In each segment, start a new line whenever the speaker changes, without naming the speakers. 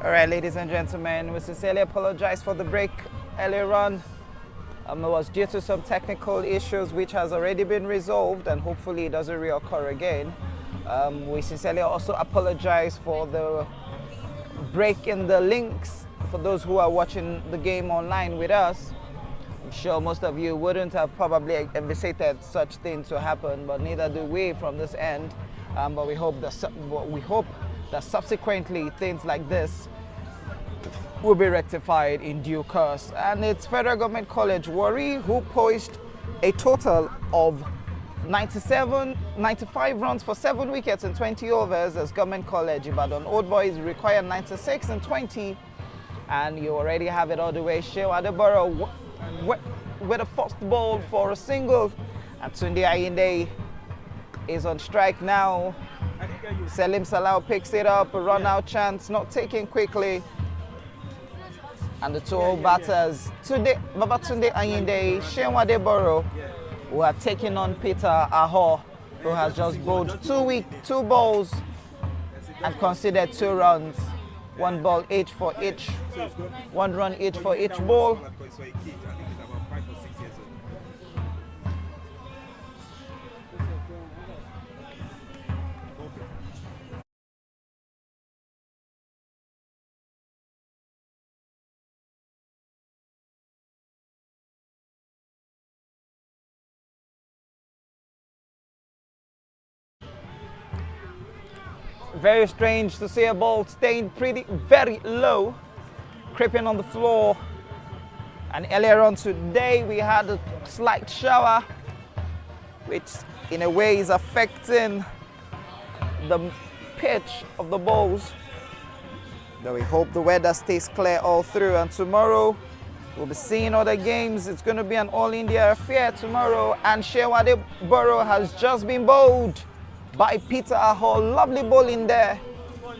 All right, ladies and gentlemen, we sincerely apologize for the break earlier on. It was due to some technical issues which has already been resolved, and hopefully it doesn't reoccur again. We sincerely also apologize for the break in the links for those who are watching the game online with us. I'm sure most of you wouldn't have probably envisaged such things to happen, but neither do we from this end. But we hope that subsequently things like this will be rectified in due course. And it's Federal Government College Warri who poised a total of 95 runs for 7 wickets in 20 overs as Government College Ibadan Old Boys required 96 and 20. And you already have it all the way. Edewede with a first ball for a single. And Tunde Ayinde is on strike now. Selim Salau picks it up, a run out chance, not taken quickly. And the two old batters, Babatunde Ayinde, Edewede, who are taking on Peter Aho, who has just bowled two balls and considered 2 runs. 1 ball each for each, 1 run each for each ball. Very strange to see a ball staying very low, creeping on the floor. And earlier on today, we had a slight shower, which in a way is affecting the pitch of the balls. But we hope the weather stays clear all through. And tomorrow, we'll be seeing other games. It's going to be an all-India affair tomorrow. And Edewede has just been bowled by Peter Aho. Lovely bowling there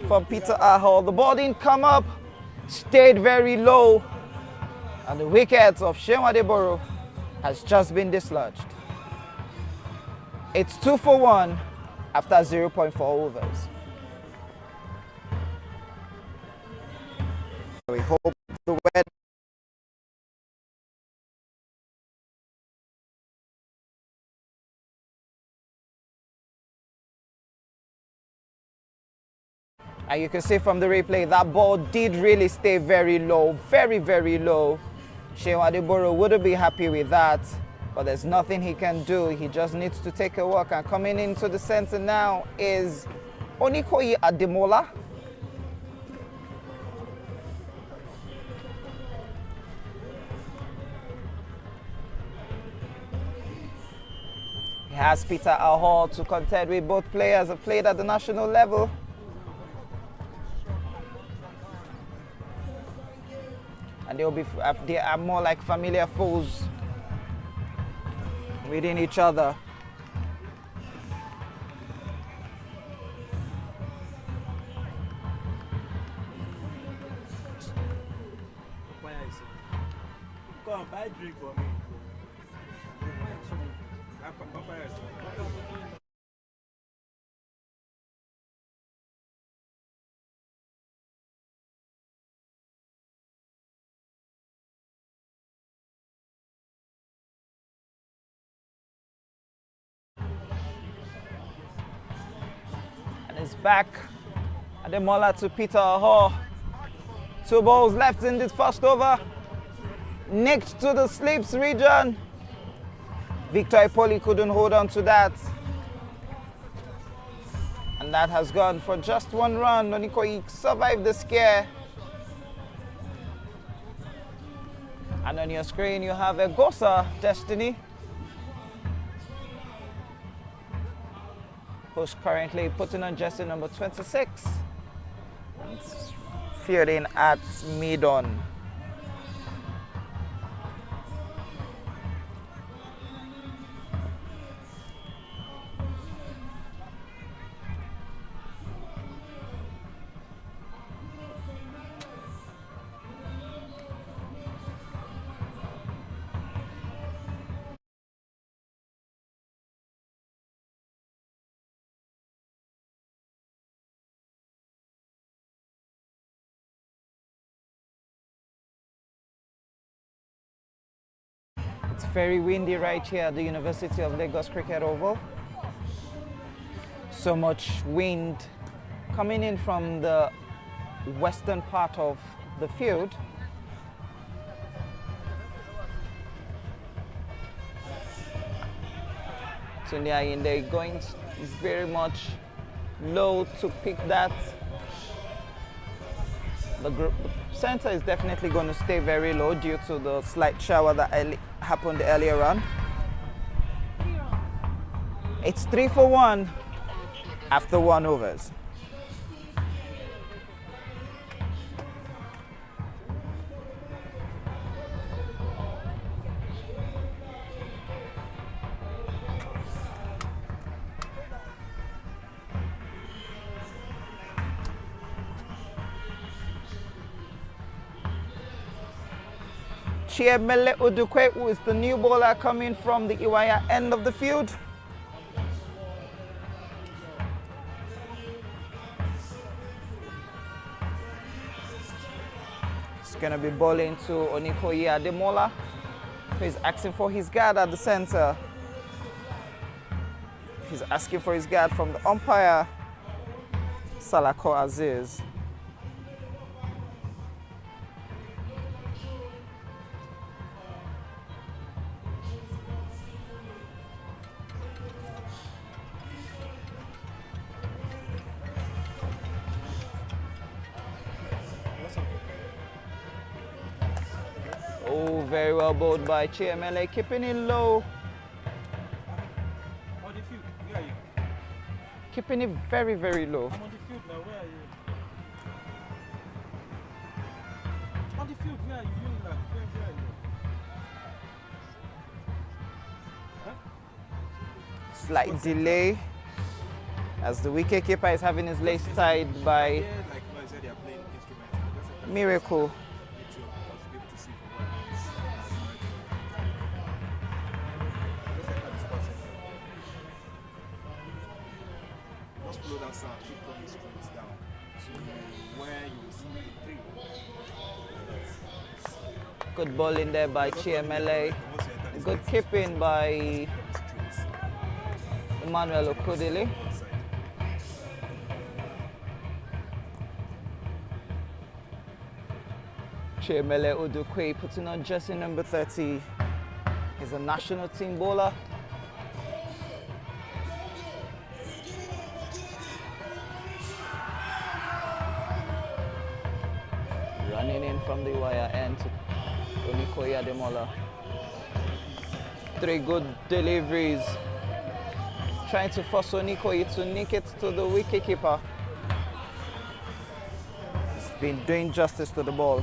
from Peter Aho. The ball didn't come up, stayed very low, and the wicket of Edewede has just been dislodged. It's 2 for 1 after 0.4 overs. We hope the weather and you can see from the replay that ball did really stay very low, very low. Edewede wouldn't be happy with that, but there's nothing he can do. He just needs to take a walk. And coming into the center now is Onikoyi Ademola. He has Peter Aho to contend with. Both players have played at the national level. And they are more like familiar foes within each other.
Come buy drink for me.
It's back. Ademola to Peter Aho. 2 balls left in this first over. Nicked to the slips region. Victor Ipoli couldn't hold on to that. And that has gone for just 1 run. Onikoyi survived the scare. And on your screen you have Egosa Destiny, who's currently putting on jersey number 26 and fielding at mid-on. very windy right here at the University of Lagos Cricket Oval. So much wind coming in from the western part of the field. Tunde Ayinde going very much low to pick that. The center is definitely going to stay very low due to the slight shower that happened earlier on. It's 3 for 1 after 1 overs. Chiemele Udukwe, who is the new bowler coming from the Iwaya end of the field. He's going to be bowling to Onikoyi Ademola, who is asking for his guard at the center. He's asking for his guard from the umpire, Salako Aziz. Oh, very well bowled by Chiemele, keeping it low.
On the field, where are you?
Keeping it very, very low.
I'm on the field now, where are you? On the field, where are you? Where are you? Huh?
Slight delay as the wicketkeeper is having his legs tied by
Yeah, like I said, they are playing instruments.
Miracle.
Just follow that sound, keep coming straight down to where you will see the tree.
Good ball in there by Chiemele. Good keeping by Emmanuel Okodili. Chiemele Udukwe putting on jersey number 30. He's a national team bowler. Running in from the wire end to Onikoyi Ademola. 3 good deliveries. Trying to force Onikoyi to nick it to the wicketkeeper. He's been doing justice to the ball.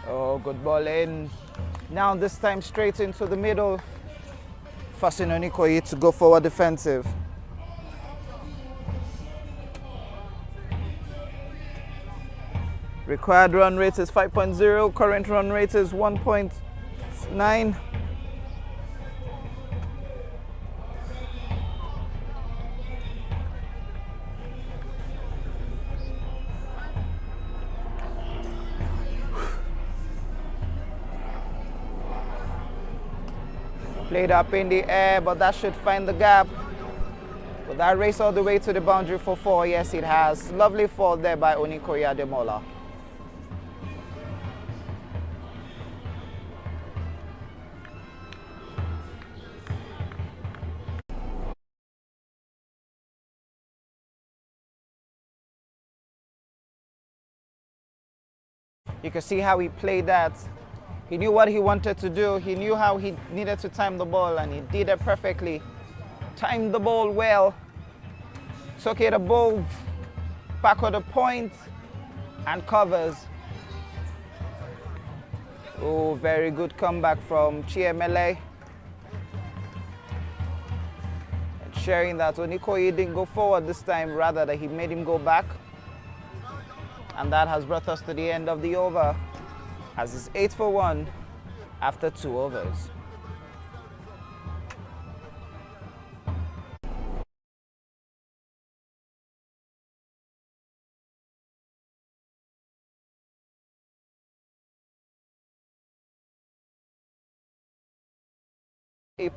Oh, good ball in. Now this time straight into the middle, forcing Onikoyi to go forward defensive. Required run rate is 5.0, current run rate is 1.9. Played up in the air, but that should find the gap. But that race all the way to the boundary for 4, yes it has. Lovely fall there by Onikoyi Ademola. You can see how he played that. He knew what he wanted to do. He knew how he needed to time the ball, and he did it perfectly. Timed the ball well. Took it above, back of the point, and covers. Oh, very good comeback from Chiemele. Sharing that Onikoyi didn't go forward this time, rather that he made him go back. And that has brought us to the end of the over, as it's 8 for 1 after 2 overs.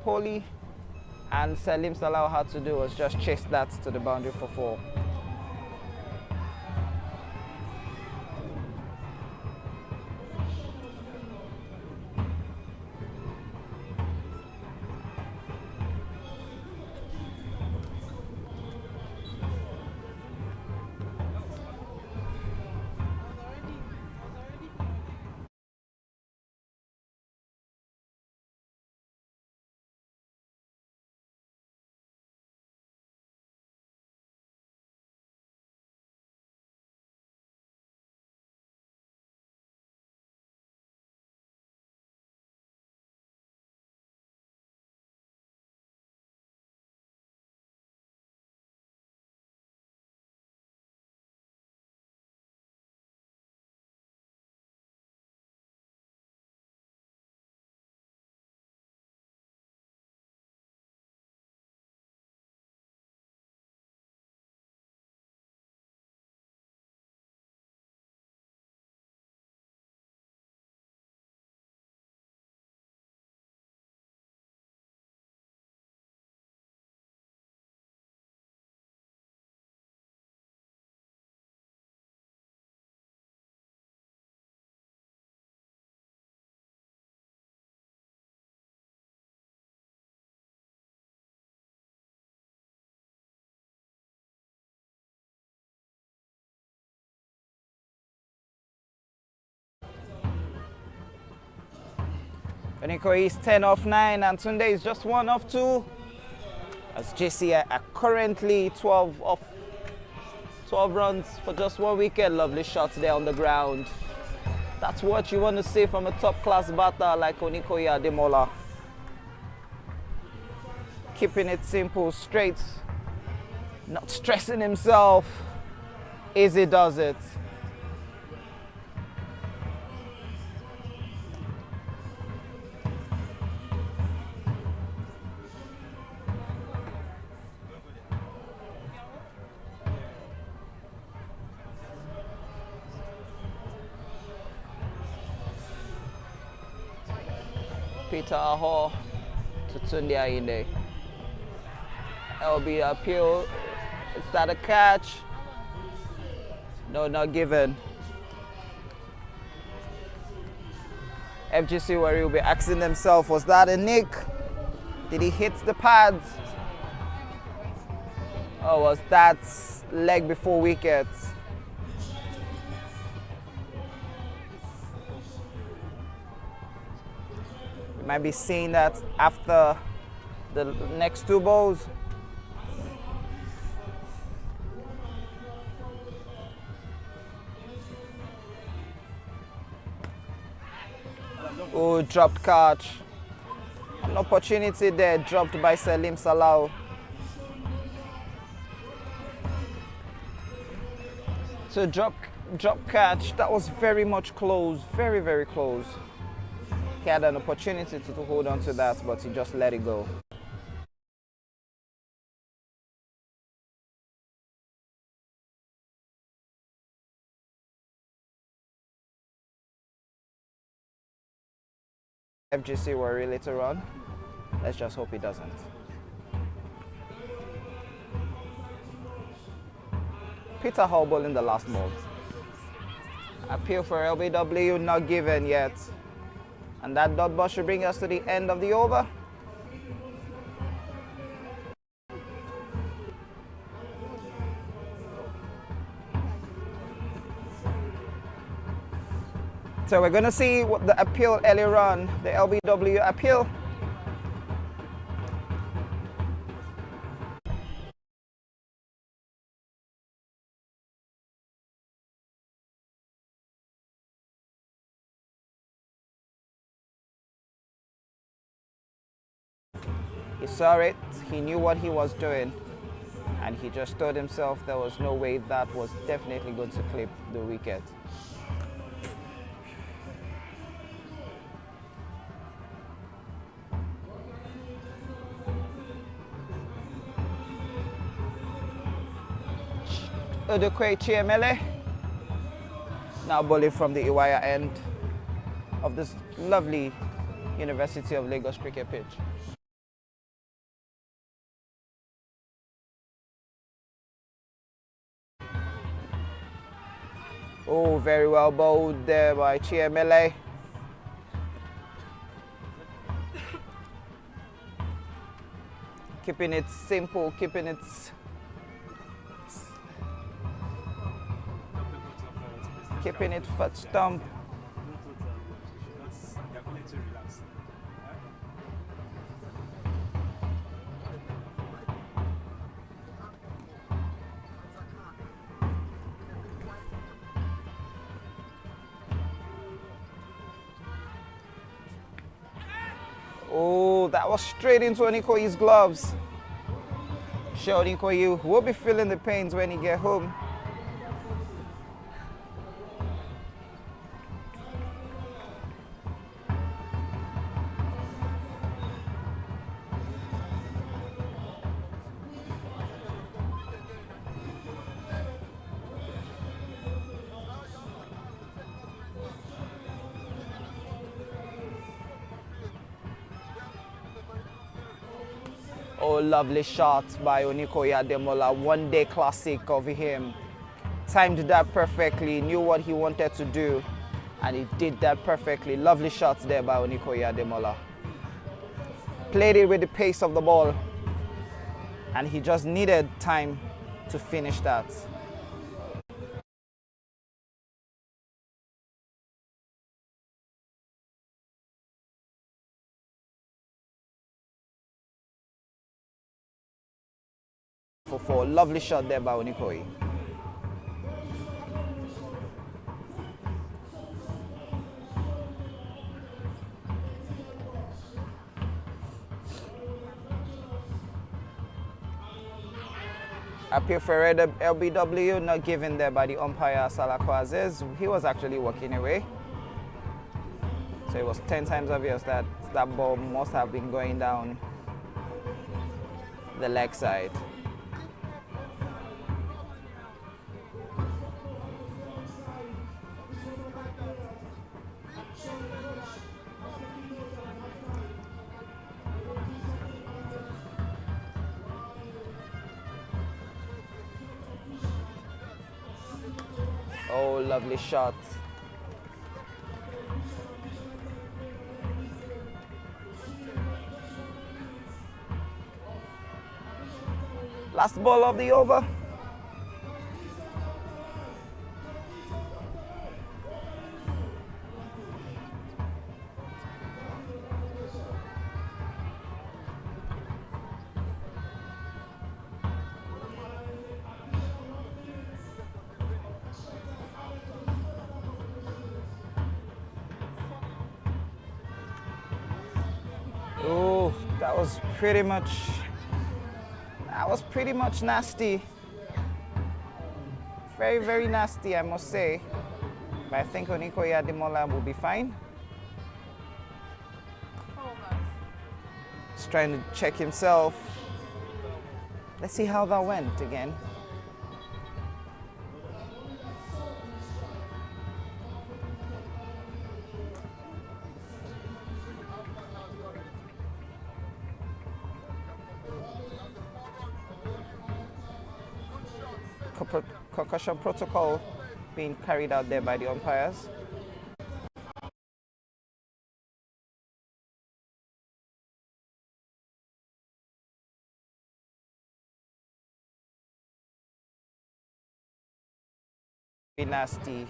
Poli and Salim Salah had to do was just chase that to the boundary for 4. Oniko is 10 off 9 and Tunde is just 1 off 2. As Jefia are currently 12 off 12 runs for just 1 wicket. Lovely shots there on the ground. That's what you want to see from a top class batter like Onikoyi Ademola. Keeping it simple, straight, not stressing himself. Easy does it. Peter Aho to Tunde Ayinde. LB appeal. Is that a catch? No, not given. FGC where he'll be asking themselves, was that a nick? Did he hit the pads? Or was that leg before wicket? Might be seeing that after the next 2 balls. Oh, dropped catch. An opportunity there, dropped by Salim Salah. So drop catch, that was very much close, very, very close. He had an opportunity to hold on to that, but he just let it go. FGC were really to run. Let's just hope he doesn't. Peter Hobble in the last ball. Appeal for LBW not given yet. And that dot ball should bring us to the end of the over. So we're going to see what the appeal earlier on, the LBW appeal. He saw it, he knew what he was doing. And he just told himself there was no way that was definitely going to clip the wicket. Odokwe Chiemele, now bowling from the Iwaya end of this lovely University of Lagos cricket pitch. Oh, very well bowled there by Chiemele. Keeping it simple, keeping it foot stump. Oh, that was straight into Onikoyi's gloves. Sure, Onikoyi will be feeling the pains when he get home. Oh, lovely shot by Onikoyi Ademola. One-day classic of him. Timed that perfectly, knew what he wanted to do, and he did that perfectly. Lovely shots there by Onikoyi Ademola. Played it with the pace of the ball, and he just needed time to finish that. For a lovely shot there by Onikoyi. Appeal for LBW, not given there by the umpire Salako Aziz. He was actually walking away. So it was 10 times obvious that that ball must have been going down the leg side. Oh, lovely shot. Last ball of the over. Oh, that was pretty much nasty. Very, very nasty, I must say. But I think Onikoyi Ademola will be fine. Just trying to check himself. Let's see how that went again. Concussion protocol being carried out there by the umpires. Very nasty.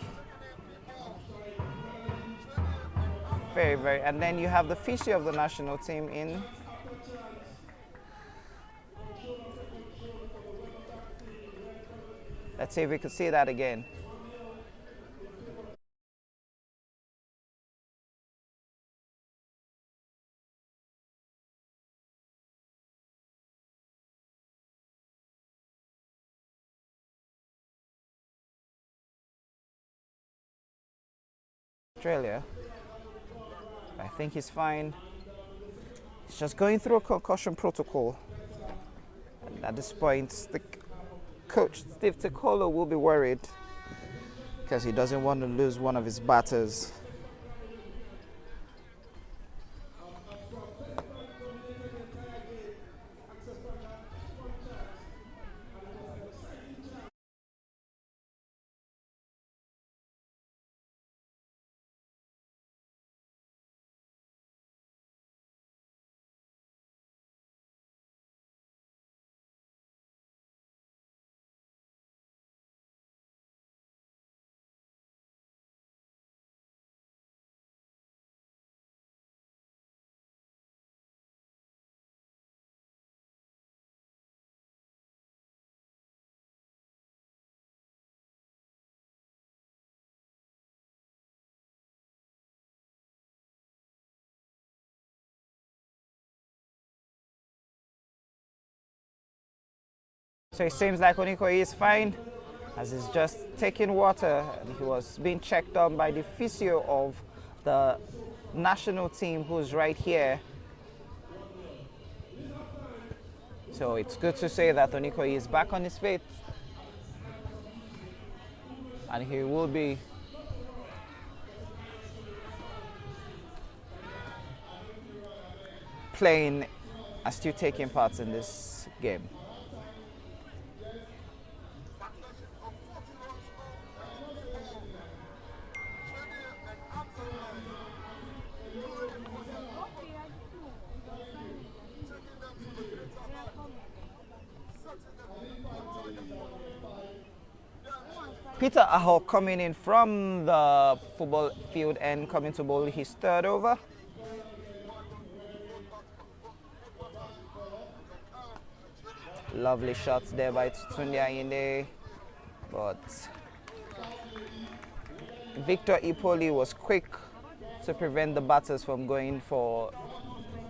Very, very. And then you have the physio of the national team in. Let's see if we could see that again. Australia. I think he's fine. He's just going through a concussion protocol. And at this point, the coach, Steve Okolo, will be worried because he doesn't want to lose one of his batters. So it seems like Onikoyi is fine, as he's just taking water, and he was being checked on by the physio of the national team who's right here. So it's good to say that Onikoyi is back on his feet, and he will be playing and still taking part in this game. Peter Aho coming in from the football field and coming to bowl his third over. Lovely shots there by Tunde Ayinde, but Victor Ipoli was quick to prevent the batters from going for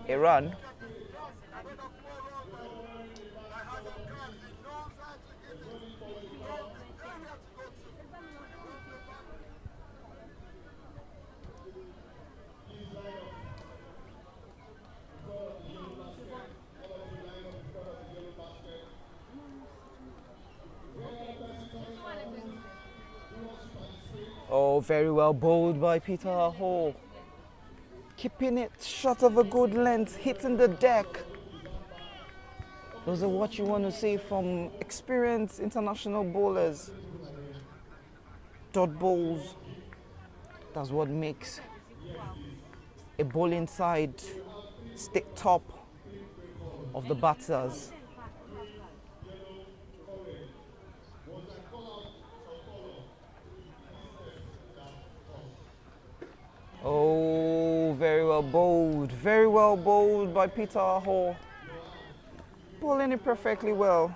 a run. Oh, very well bowled by Peter Aho. Keeping it short of a good length, hitting the deck. Those are what you want to see from experienced international bowlers. Dot bowls. That's what makes a bowling side stick top of the batters. Oh, very well bowled by Peter Aho. Bowling it perfectly well.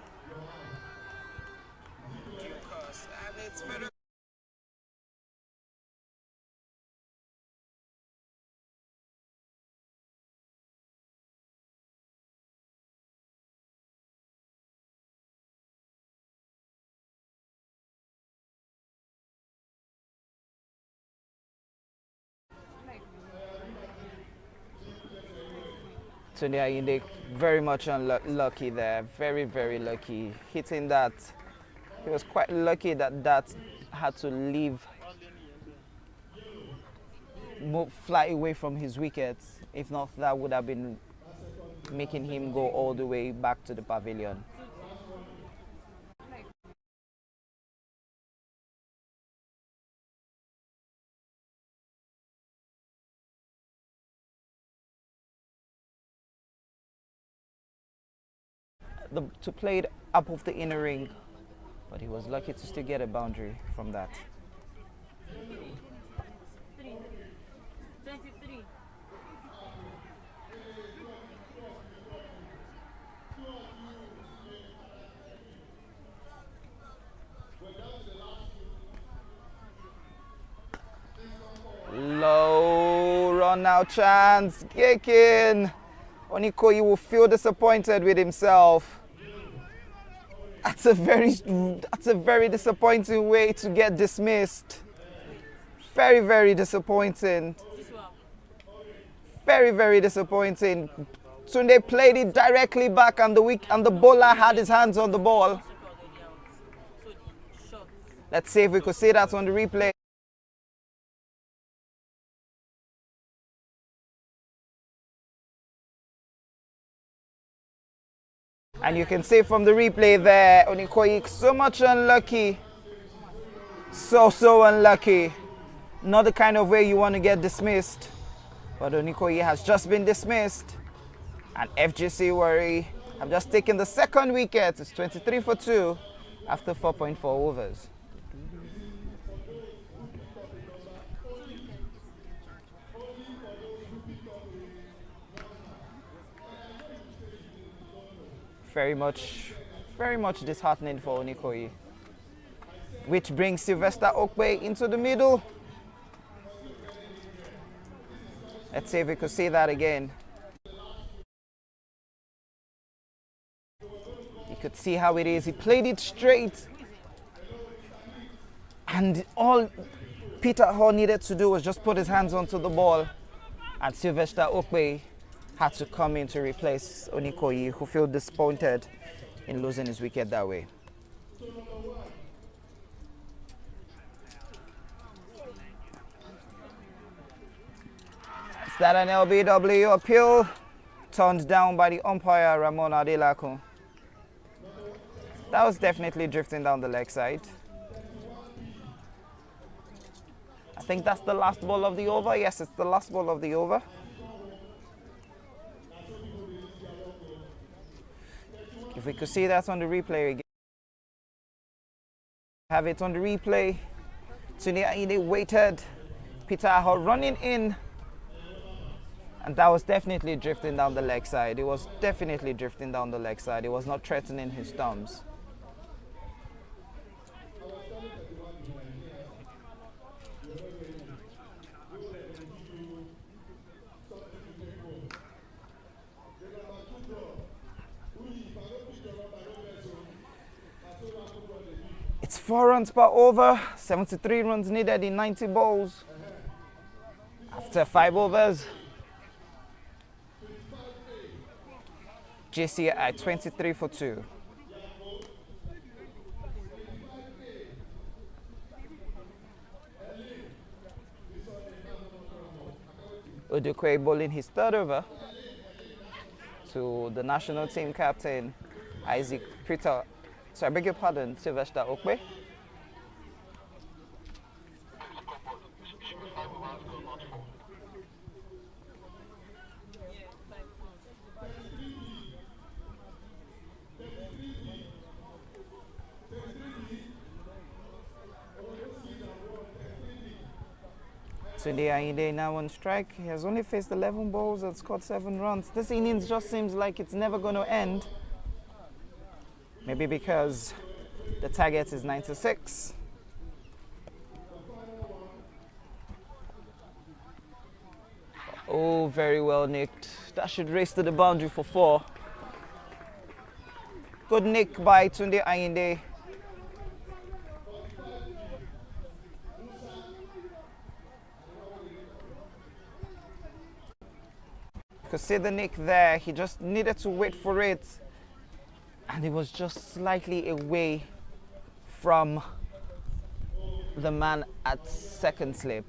Tunde Ayinde very much unlucky there, very lucky. Hitting that, he was quite lucky that that had to leave, fly away from his wickets. If not, that would have been making him go all the way back to the pavilion. To play it up of the inner ring, but he was lucky to still get a boundary from that. Low run out chance, kicking. Onikoyi will feel disappointed with himself. That's a very disappointing way to get dismissed. Very, very disappointing. Very, very disappointing. Tunde played it directly back and the bowler had his hands on the ball. Let's see if we could see that on the replay. And you can see from the replay there, Onikoyi so much unlucky. So unlucky. Not the kind of way you want to get dismissed. But Onikoyi has just been dismissed. And FGC Warri have just taken the second wicket. It's 23 for 2 after 4.4 overs. Very much disheartening for Onikoyi. Which brings Sylvester Okwe into the middle. Let's see if we could see that again. You could see how it is. He played it straight. And all Peter Hall needed to do was just put his hands onto the ball. And Sylvester Okwe had to come in to replace Onikoyi, who felt disappointed in losing his wicket that way. Is that an LBW appeal? Turned down by the umpire, Ramon Adelakun. That was definitely drifting down the leg side. I think that's the last ball of the over. Yes, it's the last ball of the over. If we could see that on the replay again. Have it on the replay. Tunde Ayinde waited. Peter Hall running in. And that was definitely drifting down the leg side. It was definitely drifting down the leg side. It was not threatening his thumbs. It's 4 runs per over, 73 runs needed in 90 balls. After 5 overs, Jefia at 23 for 2. Odukwe bowling his third over to the national team captain, Sylvester Okwe. Tunde Ayinde now on strike. He has only faced 11 balls and scored 7 runs. This innings just seems like it's never going to end. Maybe because the target is 96. Oh, very well nicked. That should race to the boundary for 4. Good nick by Tunde Ayinde. You could see the nick there. He just needed to wait for it. And it was just slightly away from the man at second slip.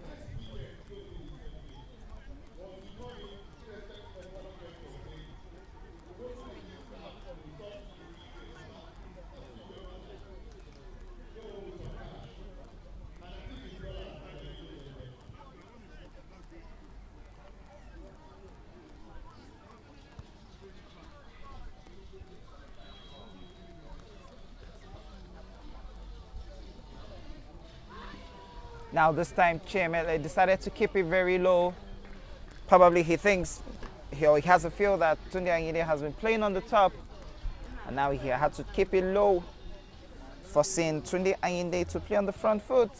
Now this time Chiemele decided to keep it very low. Probably he thinks, he has a feel that Tunde Ayinde has been playing on the top. And now he had to keep it low, forcing Tunde Ayinde to play on the front foot.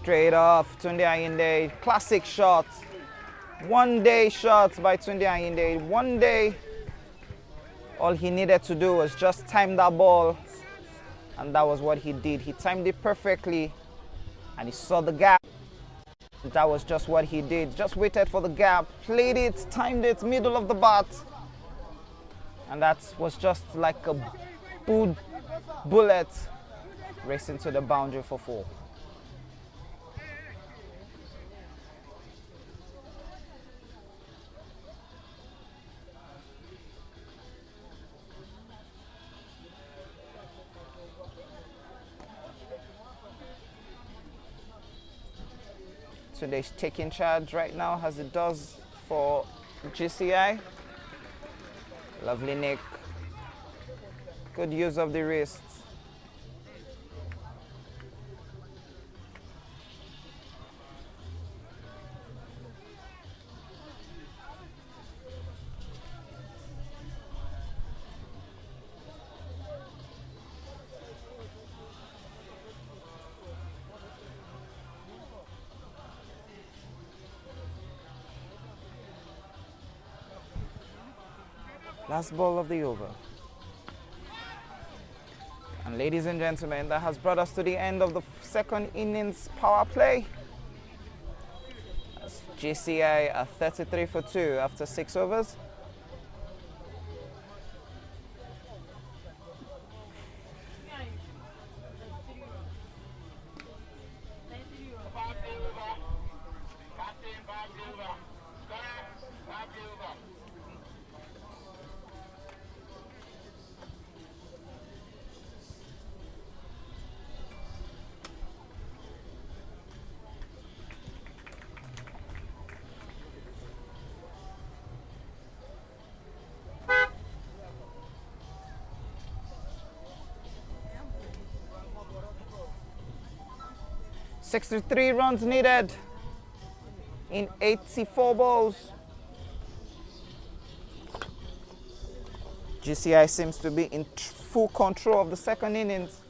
Straight off, Tunde Ayinde, classic shot. One day shot by Tunde Ayinde. One day, all he needed to do was just time that ball. And that was what he did. He timed it perfectly and he saw the gap. That was just what he did. Just waited for the gap, played it, timed it, middle of the bat. And that was just like a bullet racing to the boundary for 4. Tunde's taking charge right now as it does for GCI. Lovely nick. Good use of the wrist. Last ball of the over. And ladies and gentlemen, that has brought us to the end of the second innings power play. That's GCI at 33 for 2 after 6 overs. Sixty-three runs needed in 84 balls. GCI seems to be in full control of the second innings.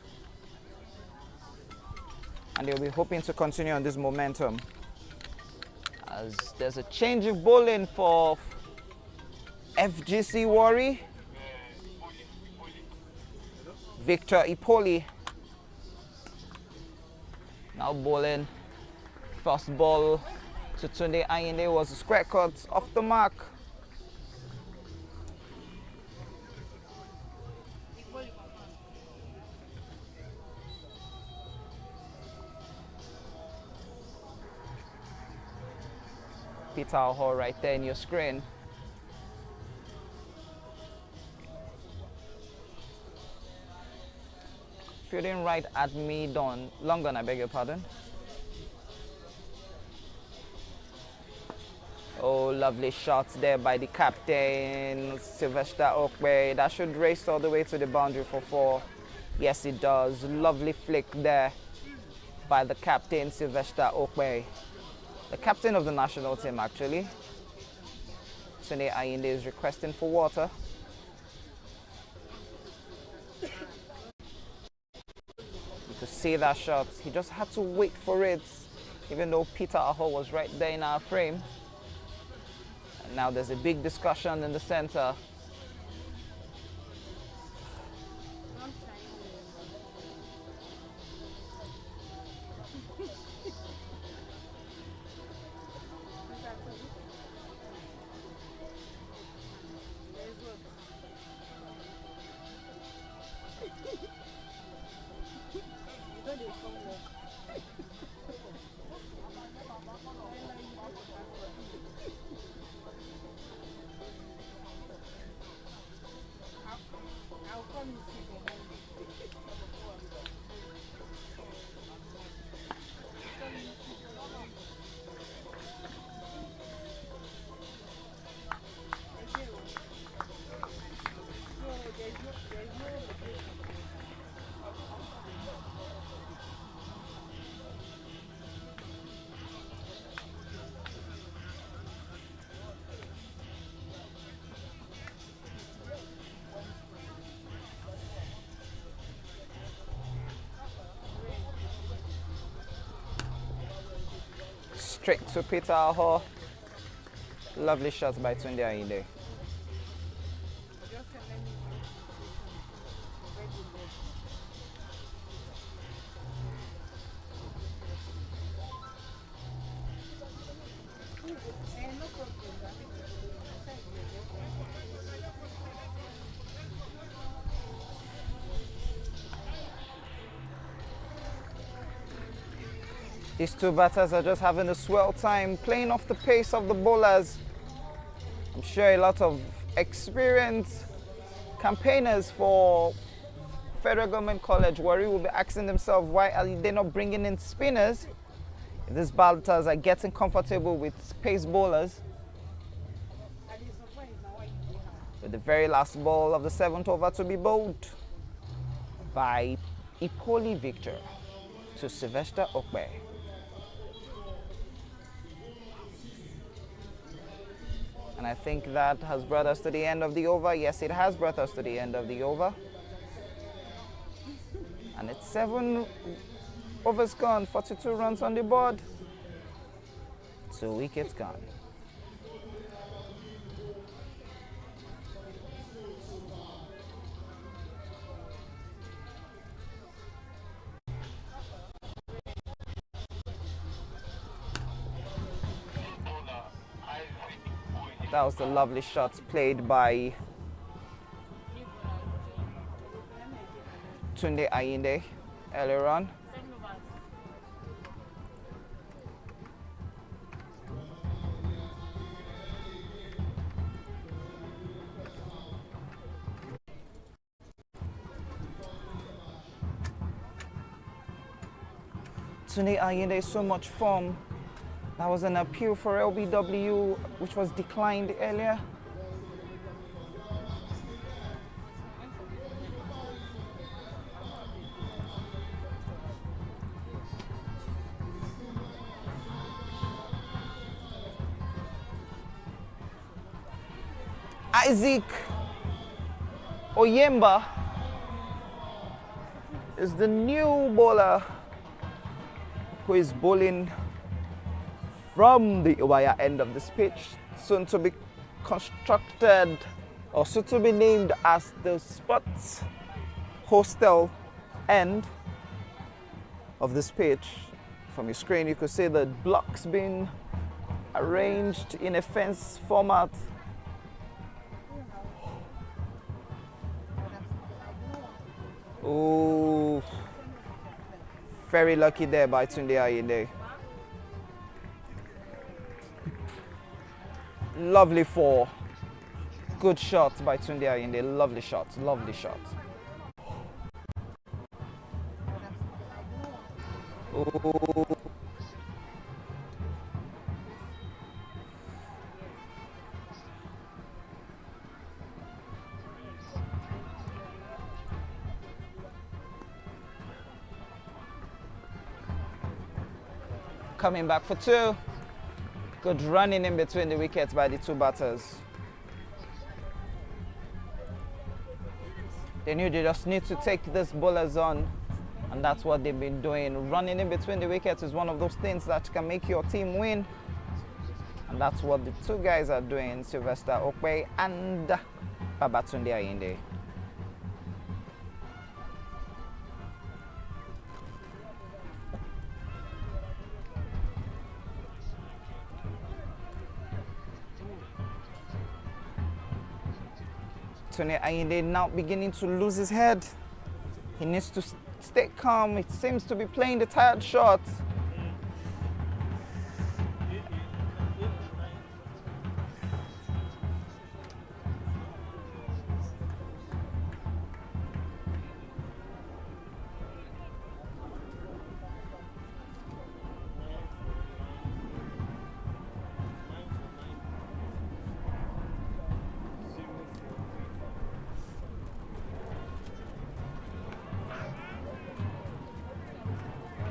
And they'll be hoping to continue on this momentum. As there's a change of bowling for FGC Warri. Victor Ipoli now bowling. First ball to Tunde Ayinde was a square cut off the mark. Peter Hall right there in your screen. Fielding right at me, Don. Long on, I beg your pardon. Oh, lovely shots there by the captain, Sylvester Okwe. That should race all the way to the boundary for 4. Yes, it does. Lovely flick there by the captain, Sylvester Okwe. The captain of the national team, actually. Tunde Ayinde is requesting for water. You could see that shot. He just had to wait for it, even though Peter Aho was right there in our frame. And now there's a big discussion in the center. straight to Peter Aho. Lovely shots by Tunde Ayinde. These two batters are just having a swell time, playing off the pace of the bowlers. I'm sure a lot of experienced campaigners for Federal Government College Warri will be asking themselves, why are they not bringing in spinners? If these batters are getting comfortable with pace bowlers. With the very last ball of the 7th over to be bowled by Ipoli Victor to Sylvester Okpe. And I think that has brought us to the end of the over. Yes, it has brought us to the end of the over. And it's 7 overs gone, 42 runs on the board, 2 wickets gone. That was the lovely shots played by Tunde Ayinde earlier on. Tunde Ayinde, so much form. That was an appeal for LBW, which was declined earlier. Isaac Oyemba is the new bowler who is bowling from the wire end of this pitch, soon to be constructed or soon to be named as the Sports Hostel end of this pitch. From your screen, you could see the blocks being arranged in a fence format. Oh, very lucky there by Tunde Ayinde. Lovely 4. Good shots by Tunde Ayinde. Lovely shots, lovely shots. Oh. Coming back for 2. Good running in between the wickets by the 2 batters. They knew they just need to take these bowlers on, and that's what they've been doing. Running in between the wickets is one of those things that can make your team win, and that's what the 2 guys are doing, Sylvester Okpe and Babatunde Ayinde. Tunde Ayinde now beginning to lose his head. He needs to stay calm. It seems to be playing the tired shot.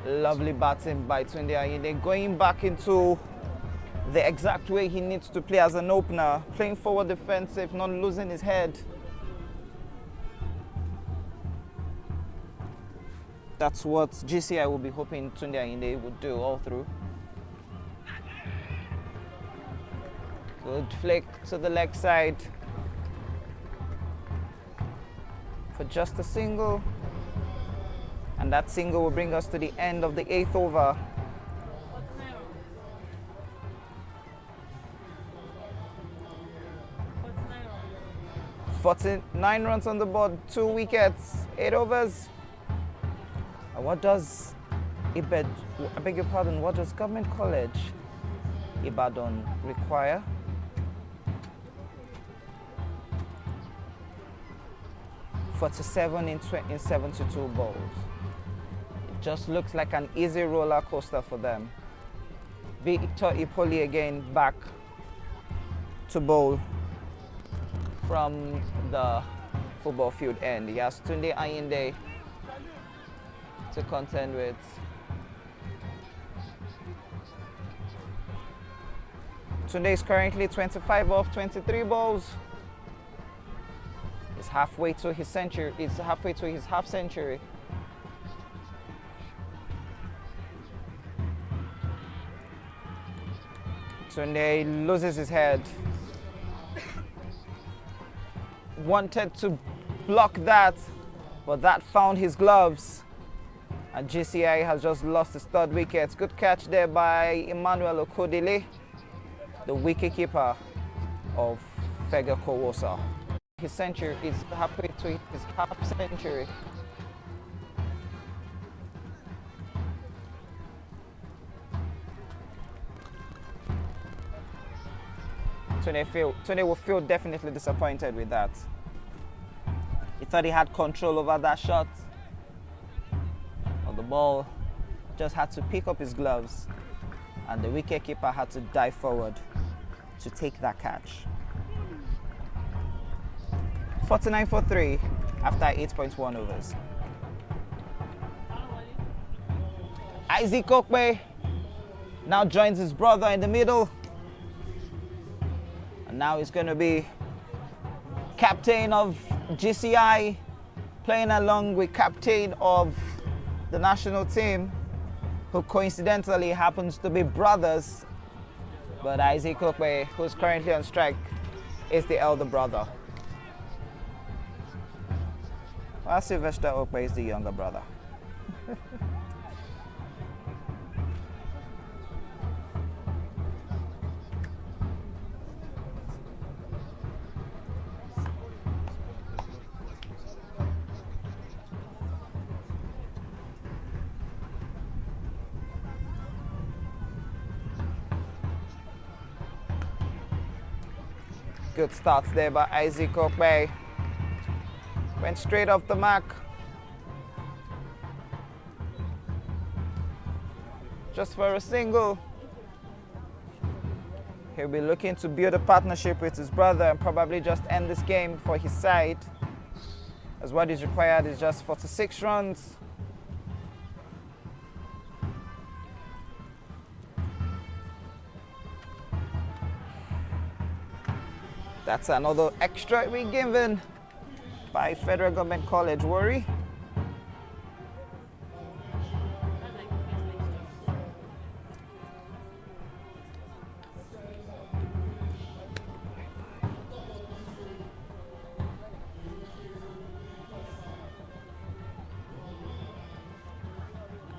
Lovely batting by Tunde Ayinde, going back into the exact way he needs to play as an opener, playing forward defensive, not losing his head. That's what GCI will be hoping Tunde Ayinde would do all through. Good flick to the leg side for just a single. And that single will bring us to the end of the 8th over. Forty-nine runs on the board, 2 wickets, 8 overs. And what does what does Government College Ibadan require? (47 in 72 balls. It just looks like an easy roller coaster for them. Victor Ipoli again back to bowl from the football field end. He has Tunde Ayinde to contend with. Tunde is currently 25 off 23 balls. He's halfway to his century. He's halfway to his half century. Tunde loses his head. Wanted to block that, but that found his gloves. And GCI has just lost his 3rd wicket. Good catch there by Emmanuel Okodele, the wicketkeeper of Fega Kowosa. His century is halfway to his half century. Tunde will feel definitely disappointed with that. He thought he had control over that shot. But the ball just had to pick up his gloves, and the wicketkeeper had to dive forward to take that catch. 49 for 3 after 8.1 overs. Isaac Okpe now joins his brother in the middle. And now he's going to be captain of GCI, playing along with captain of the national team, who coincidentally happens to be brothers. But Isaac Okpe, who's currently on strike, is the elder brother. While Sylvester Okpe is the younger brother. Good starts there by Isaac Okpe. Went straight off the mark. Just for a single. He'll be looking to build a partnership with his brother and probably just end this game for his side, as what is required is just 46 runs. That's another extra week given by Federal Government College Warri.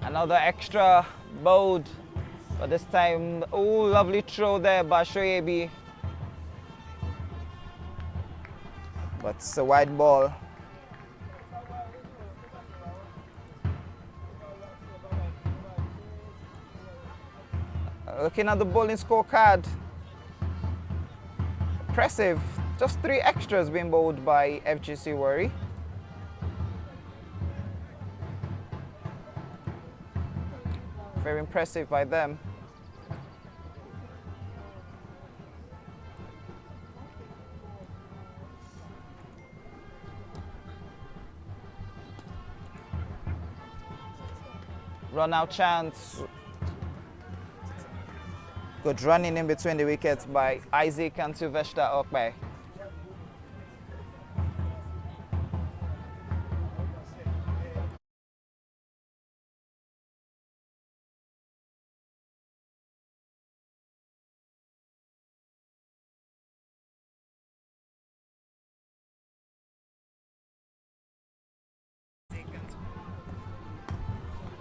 Another extra bowled, but this time, oh, lovely throw there by Soibi. But it's a wide ball. Looking at the bowling scorecard, impressive. Just 3 extras being bowled by FGC Warri. Very impressive by them. Run out chance. Good running in between the wickets by Isaac and Sylvester Okpe.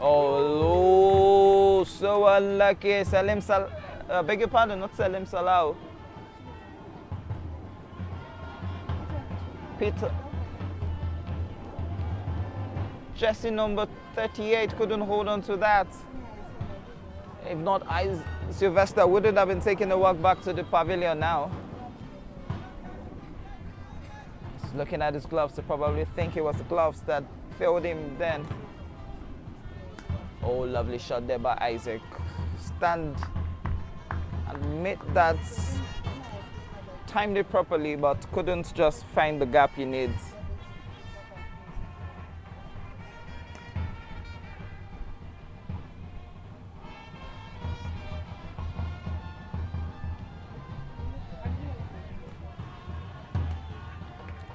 Oh, so unlucky. Beg your pardon, not Salim Salau. Peter. Jesse number 38 couldn't hold on to that. If not, Sylvester wouldn't have been taking the walk back to the pavilion now. He's looking at his gloves to probably think it was the gloves that failed him then. Oh, lovely shot there by Isaac. Stand and made that. Timed it properly, but couldn't just find the gap you need.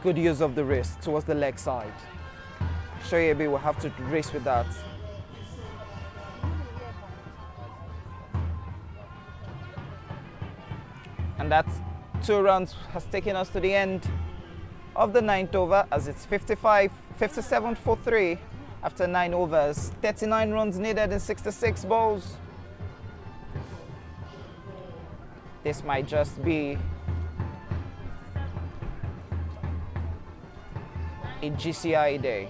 Good use of the wrist towards the leg side. Soibi will have to race with that. And that 2 runs has taken us to the end of the 9th over, as it's 57 for 3 after 9 overs. 39 runs needed in 66 balls. This might just be a GCI day.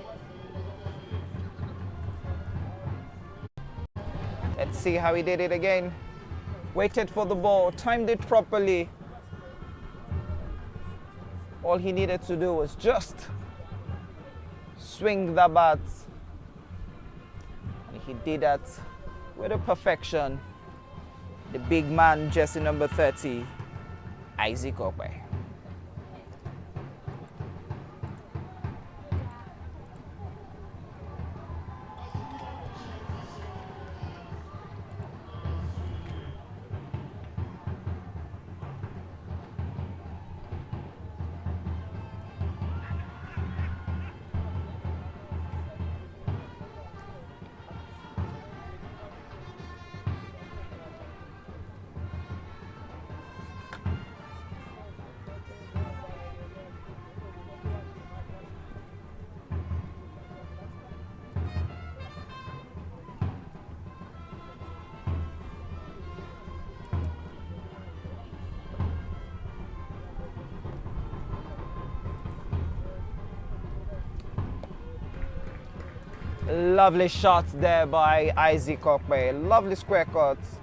Let's see how he did it again. Waited for the ball, timed it properly. All he needed to do was just swing the bat. And he did that with a perfection. The big man, jersey number 30, Isaac Okwe. Lovely shots there by Isaac Okwe. Lovely square cuts.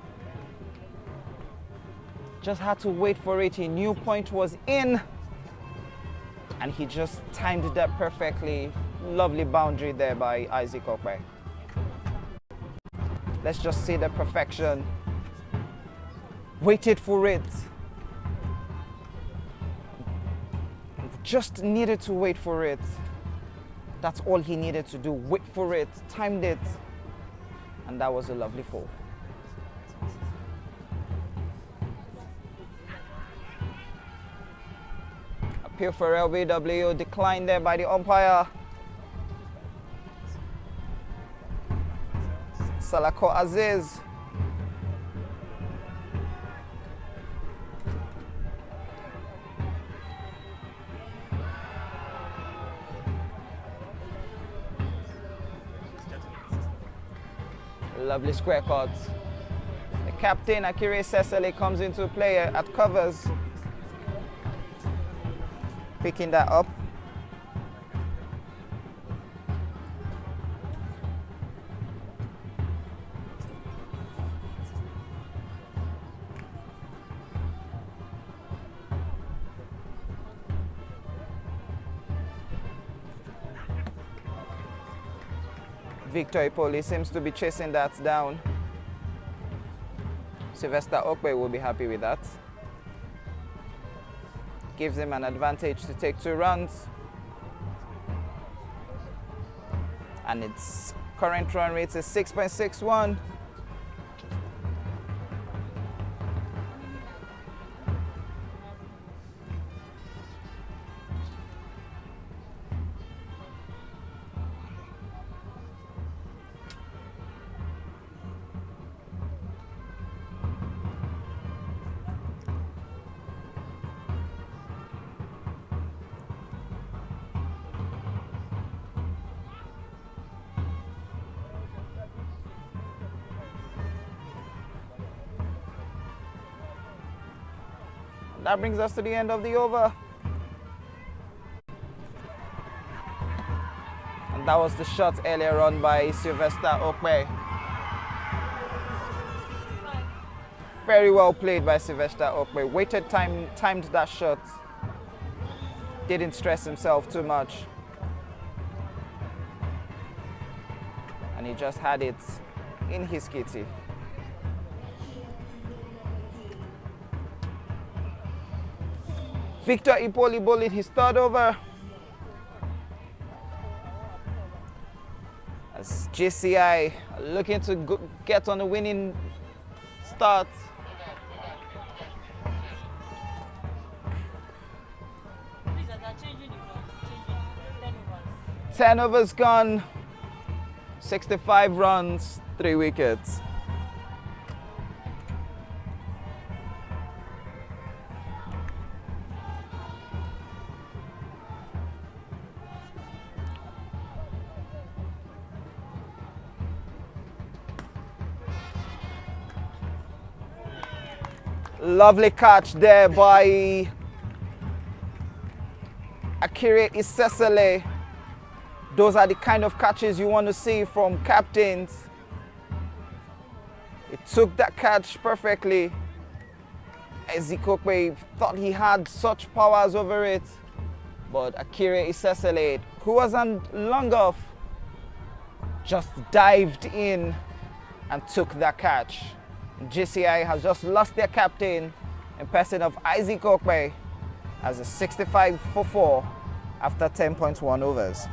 Just had to wait for it. He knew point was in. And he just timed that perfectly. Lovely boundary there by Isaac Okwe. Let's just see the perfection. Waited for it. Just needed to wait for it. That's all he needed to do. Wait for it, timed it, and that was a lovely fall. Appeal for LBW declined there by the umpire. Salako Aziz. Lovely square cut. The captain, Akire Sesele, comes into play at covers. Picking that up. Victor Ipoli seems to be chasing that down. Sylvester Okwe will be happy with that. Gives him an advantage to take 2 runs. And its current run rate is 6.61. that brings us to the end of the over. And that was the shot earlier on by Sylvester Okpe. Very well played by Sylvester Okpe. Waited timed that shot. Didn't stress himself too much. And he just had it in his kitty. Victor Ipoli bowled his third over. As JCI looking to get on a winning start.
Please, they're changing the rules.
10 overs gone. 65 runs, 3 wickets. Lovely catch there by Akire Isesele. Those are the kind of catches you want to see from captains. He took that catch perfectly. Ezikokwe thought he had such powers over it, but Akire Isesele, who wasn't long off, just dived in and took that catch. GCI has just lost their captain in person of Isaac Okpe as a 65 for 4 after 10.1 overs.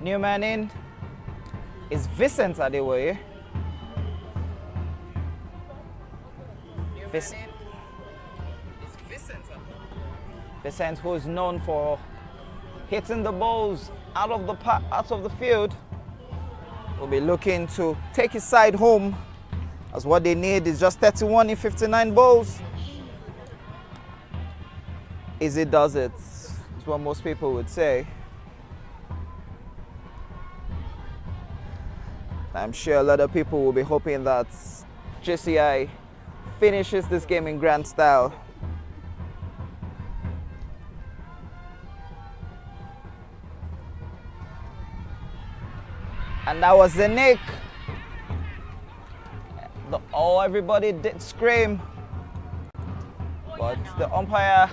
New man in is Vincent Adewumi. Vincent, who is known for hitting the balls out of the field, will be looking to take his side home, as what they need is just 31 in 59 balls. Easy does it, is what most people would say. I'm sure a lot of people will be hoping that JCI finishes this game in grand style. And that was the nick. Everybody did scream, but the umpire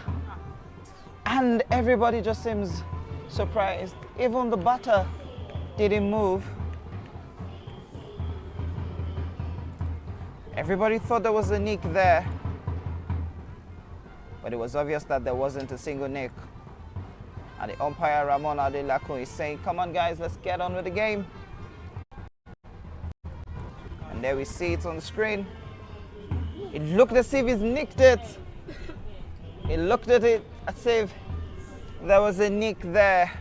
and everybody just seems surprised. Even the batter didn't move. Everybody thought there was a nick there, but it was obvious that there wasn't a single nick. And the umpire, Ramon Adelako, is saying, come on guys, let's get on with the game. And there we see it on the screen. It looked as if he's nicked it. He looked at it as if there was a nick there,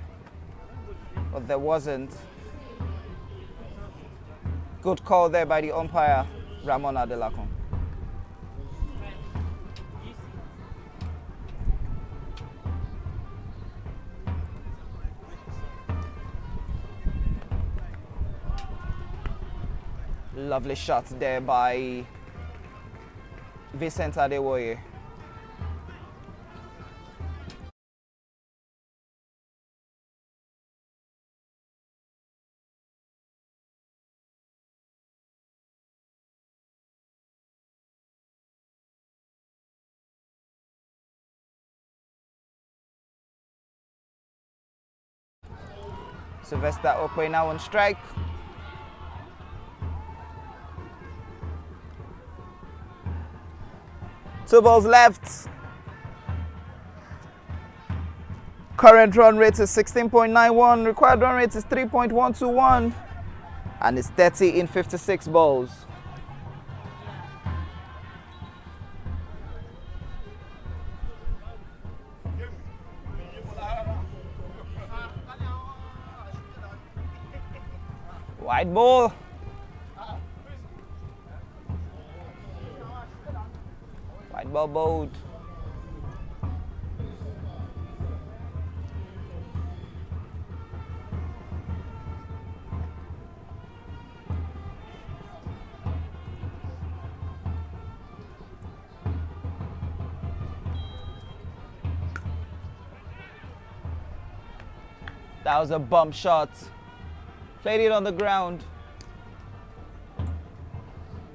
but there wasn't. Good call there by the umpire, Ramon Adelako. Lovely shot there by Vincent Adewumi. Sylvester Okpe now on strike. Two balls left. Current run rate is 16.91. Required run rate is 3.121. And it's 30 in 56 balls. Wide ball. Wide ball bowled. That was a bump shot. Played it on the ground.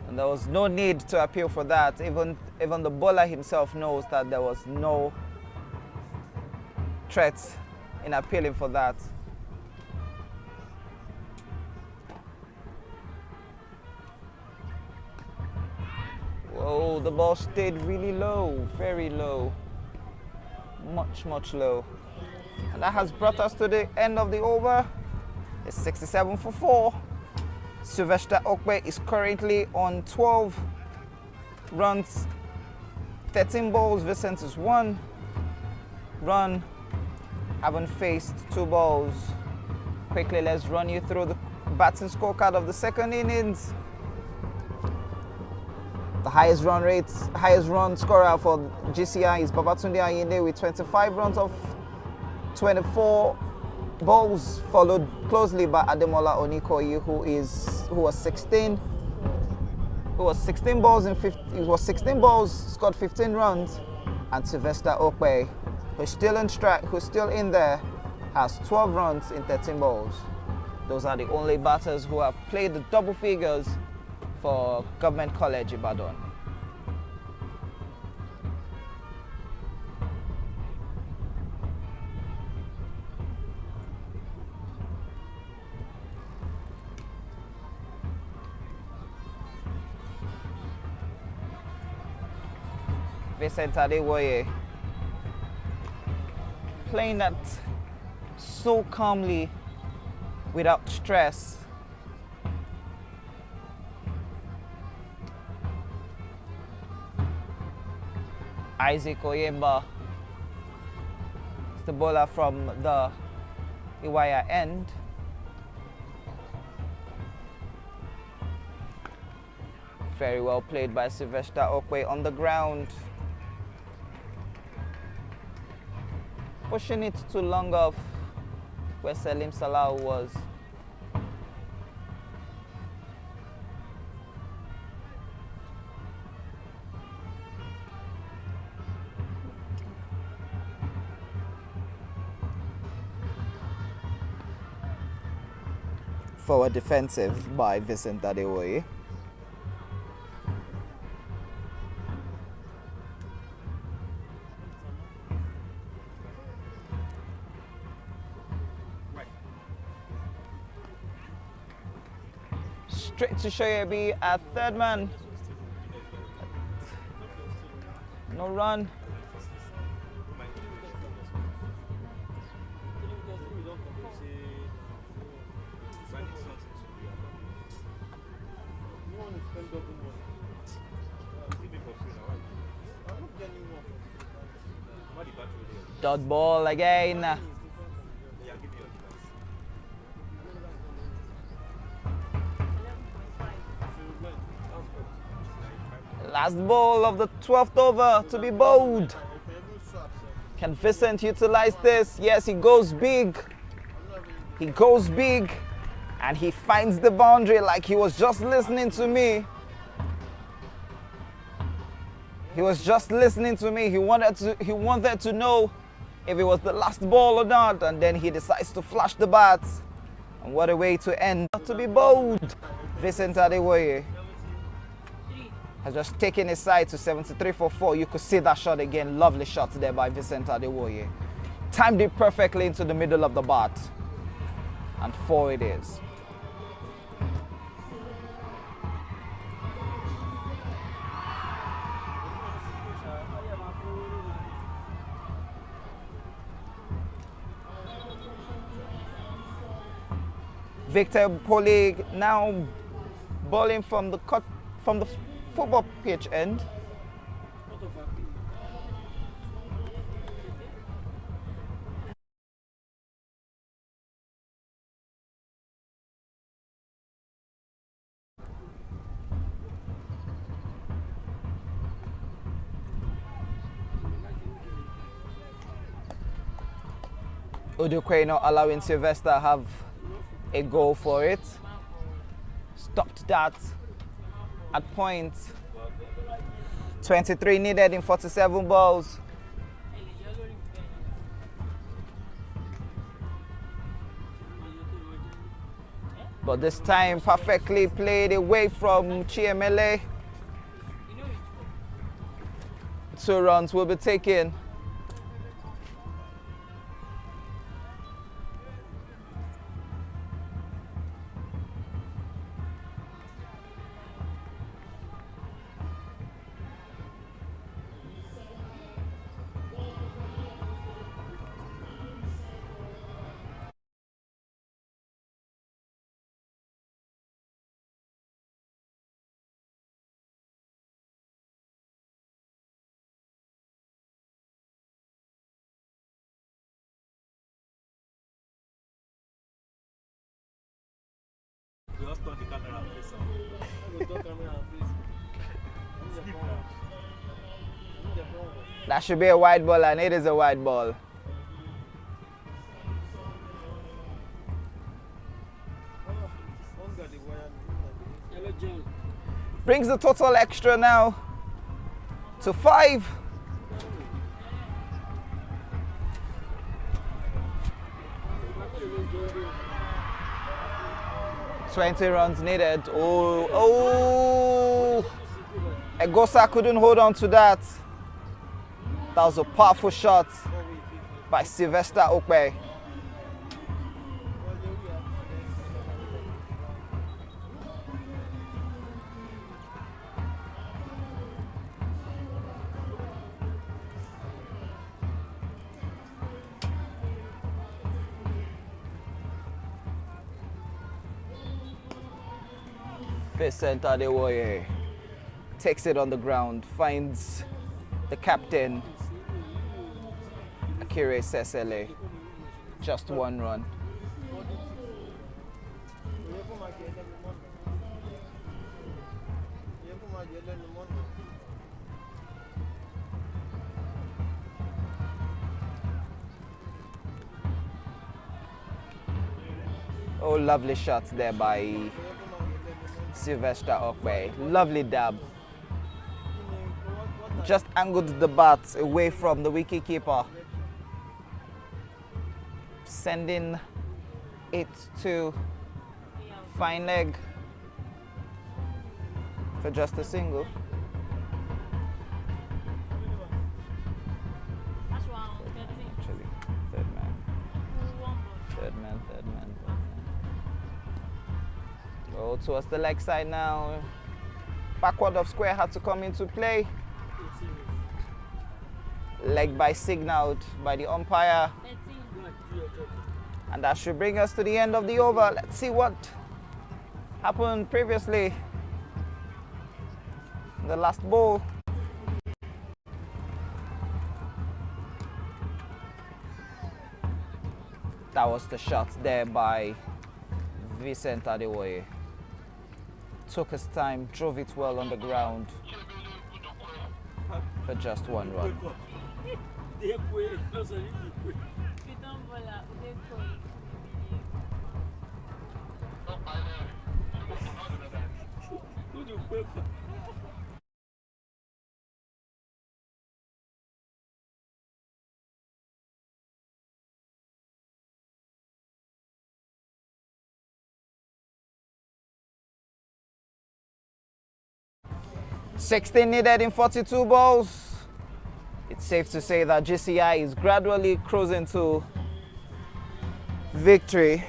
And there was no need to appeal for that. Even the bowler himself knows that there was no threat in appealing for that. Whoa, the ball stayed really low, very low. Much low. And that has brought us to the end of the over. It's 67 for 4. Sylvester Okwe is currently on 12 runs, 13 balls. Vincent is 1 run, haven't faced 2 balls. Quickly, let's run you through the batting scorecard of the second innings. The highest run scorer for GCI is Babatunde Ayinde with 25 runs off 24 balls, followed closely by Ademola Onikoyi, who was 16 balls, scored 15 runs, and Sylvester Okwe, who's still in there, has 12 runs in 13 balls. Those are the only batters who have played the double figures for Government College Ibadan. Vincent Adewede playing that so calmly, without stress. Isaac Oyemba is the bowler from the Iwaya end. Very well played by Sylvester Okwe on the ground. Pushing it too long off where Salim Salah was. Forward defensive by Vincent Adewede. Straight to Soibi at third man. No run. Dot ball again. Last ball of the 12th over to be bowled. Can Vincent utilize this? Yes, he goes big. He goes big and he finds the boundary like he was just listening to me. He was just listening to me. He wanted to know if it was the last ball or not, and then he decides to flash the bat. And what a way to end. To be bowled. Vincent Adewede has just taken his side to 73 for 4. You could see that shot again. Lovely shot there by Vincent Adewede. Timed it perfectly into the middle of the bat. And 4 it is. Victor Polig now bowling from the football pitch end. Youdeowei not allowing Sylvester have a goal for it. Stopped that at point. 23 needed in 47 balls. But this time perfectly played away from Chiemele. 2 runs will be taken.
Just turn the camera and face
That should be a wide ball, and it is a wide ball. Brings the total extra now to 5. $20 runs needed. Oh! Egosa couldn't hold on to that. That was a powerful shot by Sylvester Okpe. Adewunmi takes it on the ground, finds the captain, Akire Sesele, just 1 run. Oh, lovely shots there by Sylvester Okpe. Lovely dab. Just angled the bat away from the wicketkeeper, sending it to fine leg for just a single. Actually, third man. Oh, towards the leg side now. Backward of square had to come into play. Leg by signaled by the umpire. And that should bring us to the end of the over. Let's see what happened previously. The last ball. That was the shot there by Adewunmi. Took his time, drove it well on the ground for just 1 run. $16 needed in 42 balls. It's safe to say that GCI is gradually cruising to victory.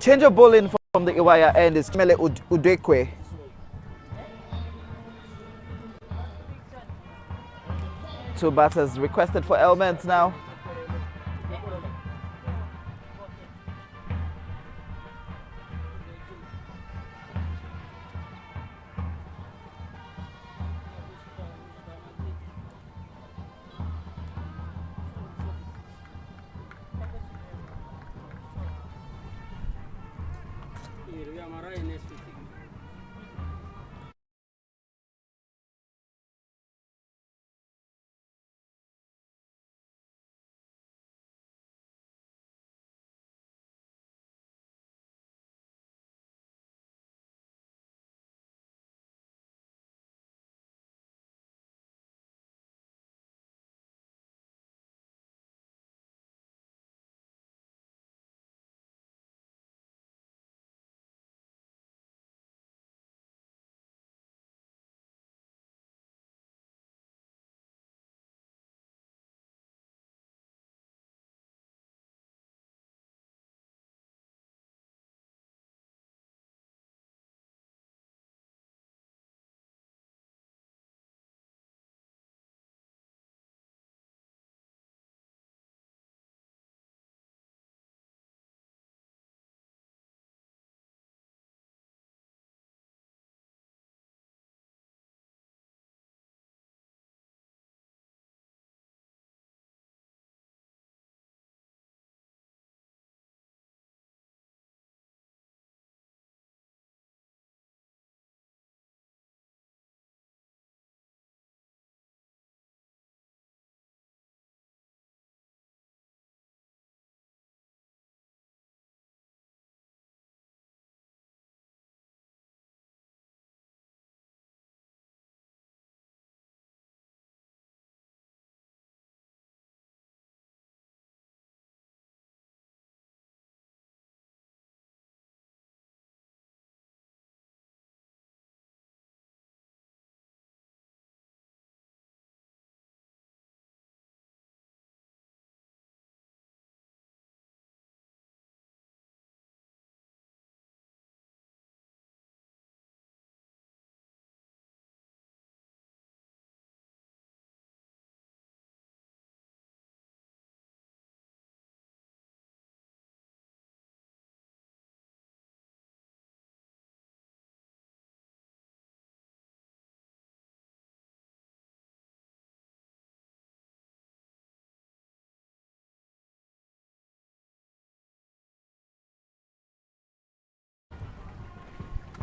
Change of bowling from the Iwaya end is Mele Youdeowei. Two batters requested for helmets now.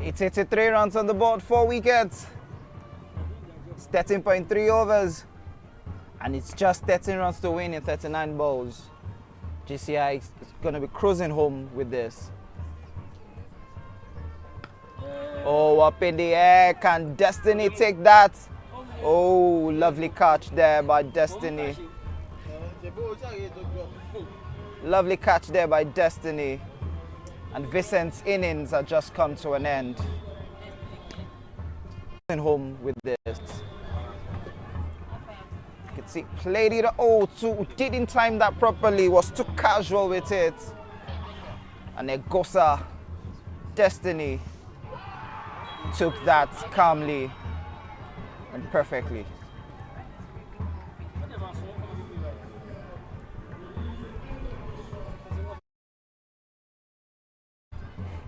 It's 83 runs on the board, 4 wickets. It's 13.3 overs. And it's just 13 runs to win in 39 balls. GCI is going to be cruising home with this. Oh, up in the air. Can Destiny take that? Oh, lovely catch there by Destiny. Lovely catch there by Destiny. And Vincent's innings have just come to an end. Home with this. You can see played it 0-2, didn't time that properly, was too casual with it. And Egosa, Destiny, took that calmly and perfectly.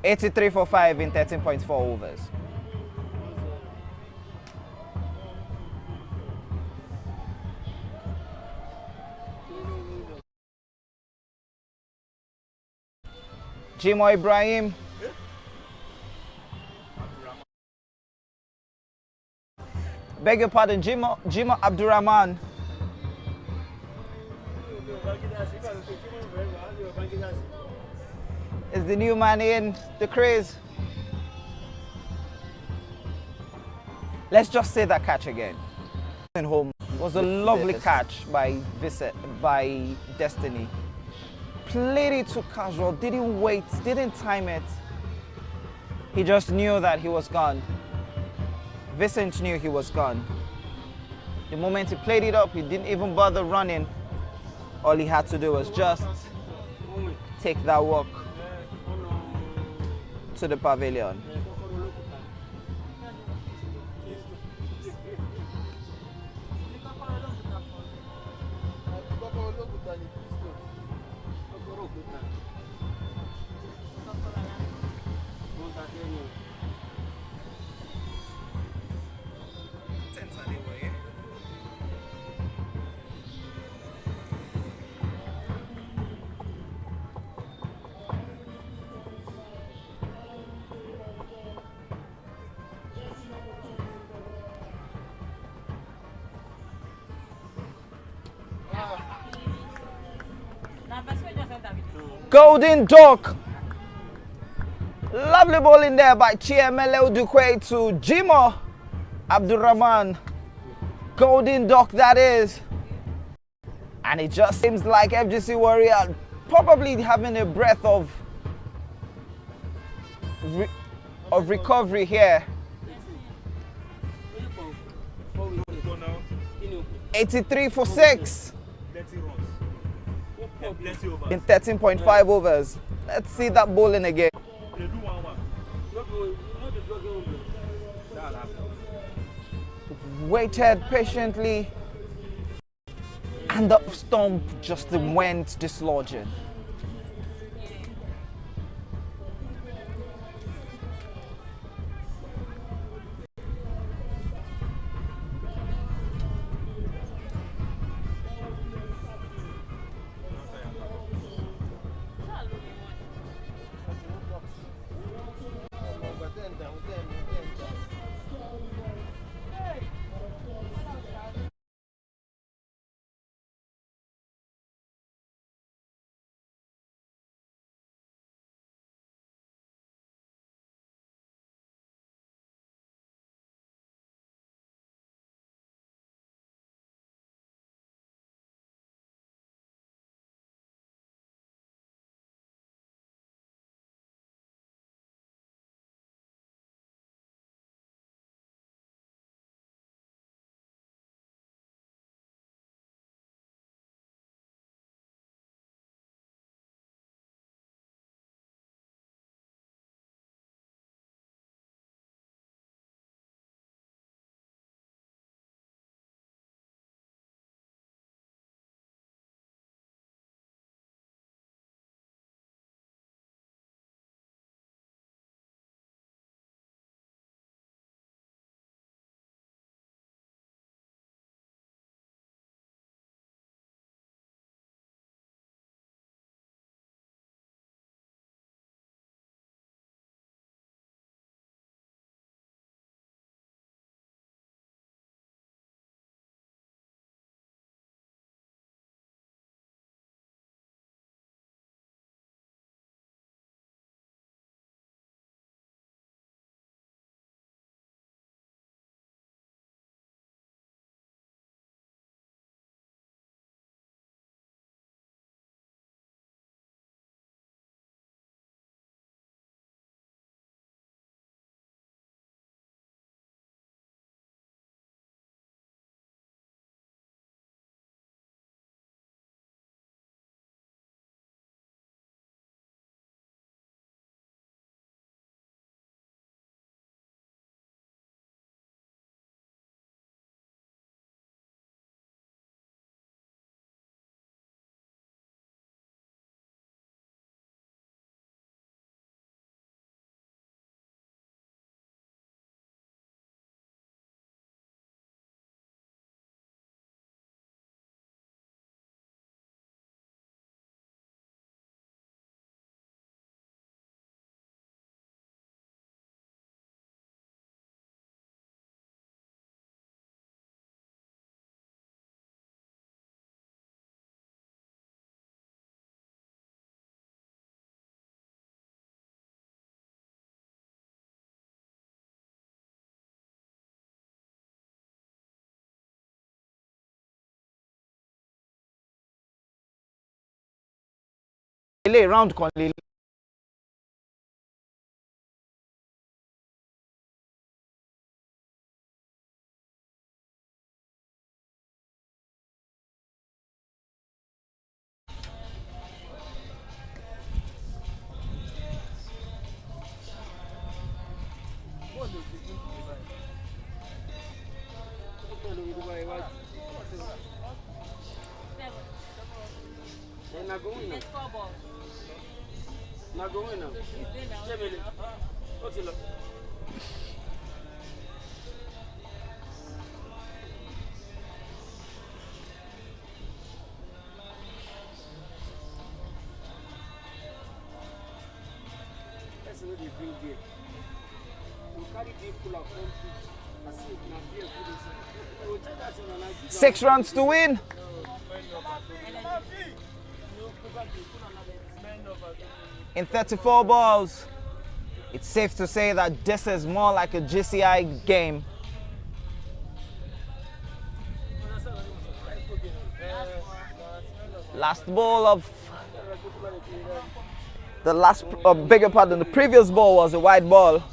$83 for 5 in 13.4 overs. Jimo Ibrahim. Beg your pardon, Jimo Abdurrahman. Is the new man in the craze? Let's just say that catch again. Home was a lovely catch by Destiny. Played it too casual, didn't wait, didn't time it. He just knew that he was gone. Vincent knew he was gone. The moment he played it up, he didn't even bother running. All he had to do was just take that walk to the pavilion. Golden Duck. Lovely ball in there by Chiemele Udukwe to Jimo Abdurrahman. Golden Duck that is. And it just seems like FGC Warrior probably having a breath of recovery here. 83 for 6 in 13.5 overs. Let's see that bowling again. Waited patiently and the stump just went dislodging. Round
There's 4 balls.
Now go in now. What's it look? That's not the bring game. You carry the pull up on pitch. I see it now here for this.
6 runs to win. In 34 balls, it's safe to say that this is more like a GCI game. Last ball of the last, bigger part than the previous ball was a wide ball.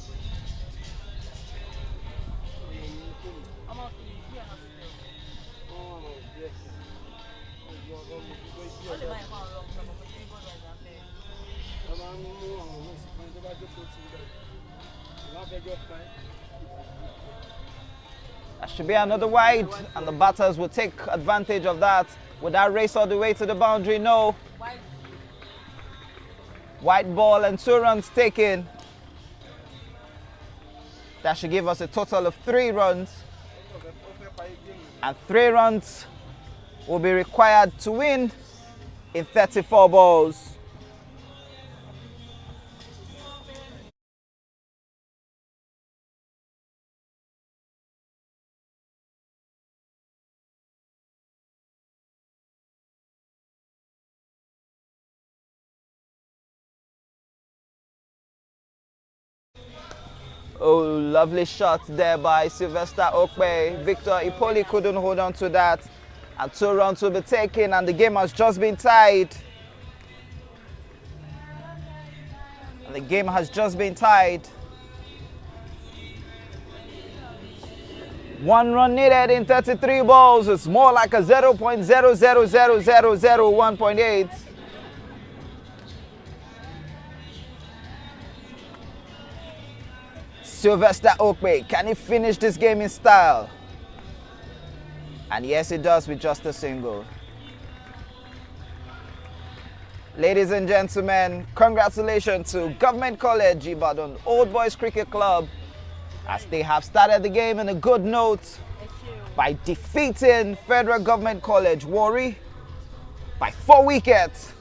That should be another wide, and the batters will take advantage of that. Would that race all the way to the boundary? No. White ball and 2 runs taken. That should give us a total of 3 runs. And 3 runs will be required to win in 34 balls. Oh, lovely shot there by Sylvester Okpe. Victor Ipoli couldn't hold on to that. And 2 runs will be taken, and the game has just been tied. And the game has just been tied. 1 run needed in 33 balls. It's more like a 0.000001.8. Sylvester Okpe, can he finish this game in style? And yes, he does with just a single. Ladies and gentlemen, congratulations to Government College Ibadan Old Boys Cricket Club as they have started the game on a good note by defeating Federal Government College Warri by 4 wickets.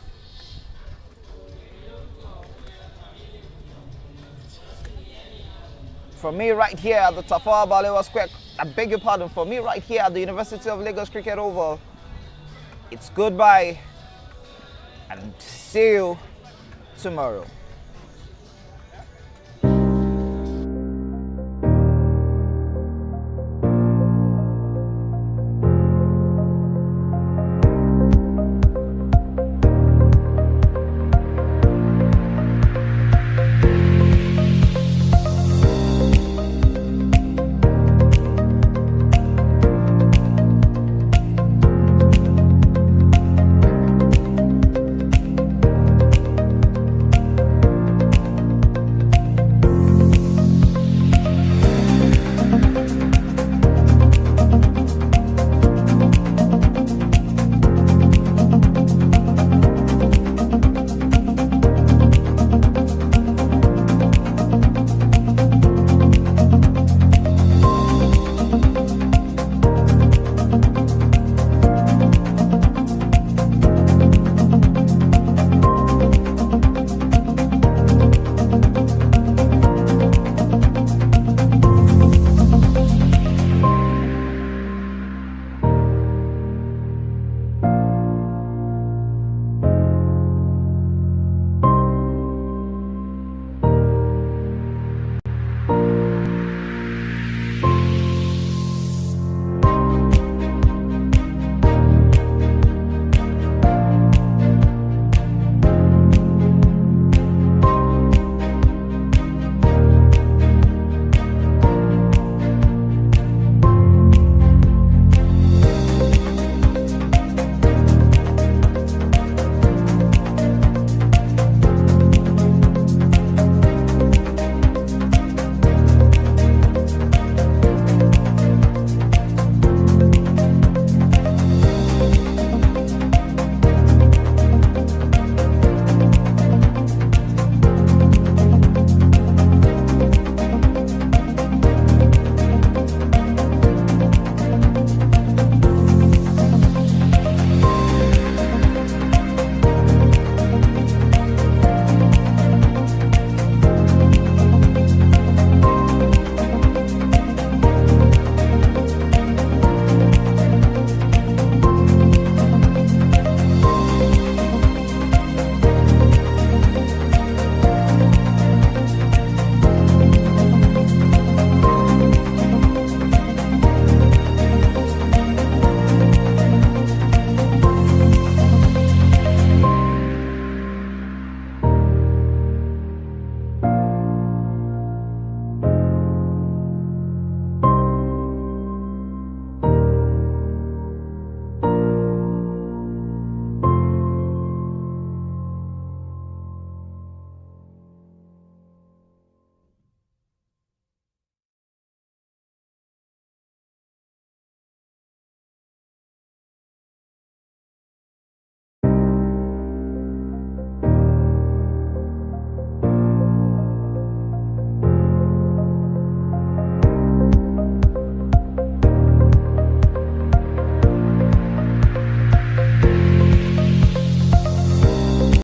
For me right here at the Tafawa Balewa Square, I beg your pardon, for me right here at the University of Lagos Cricket Oval, it's goodbye and see you tomorrow.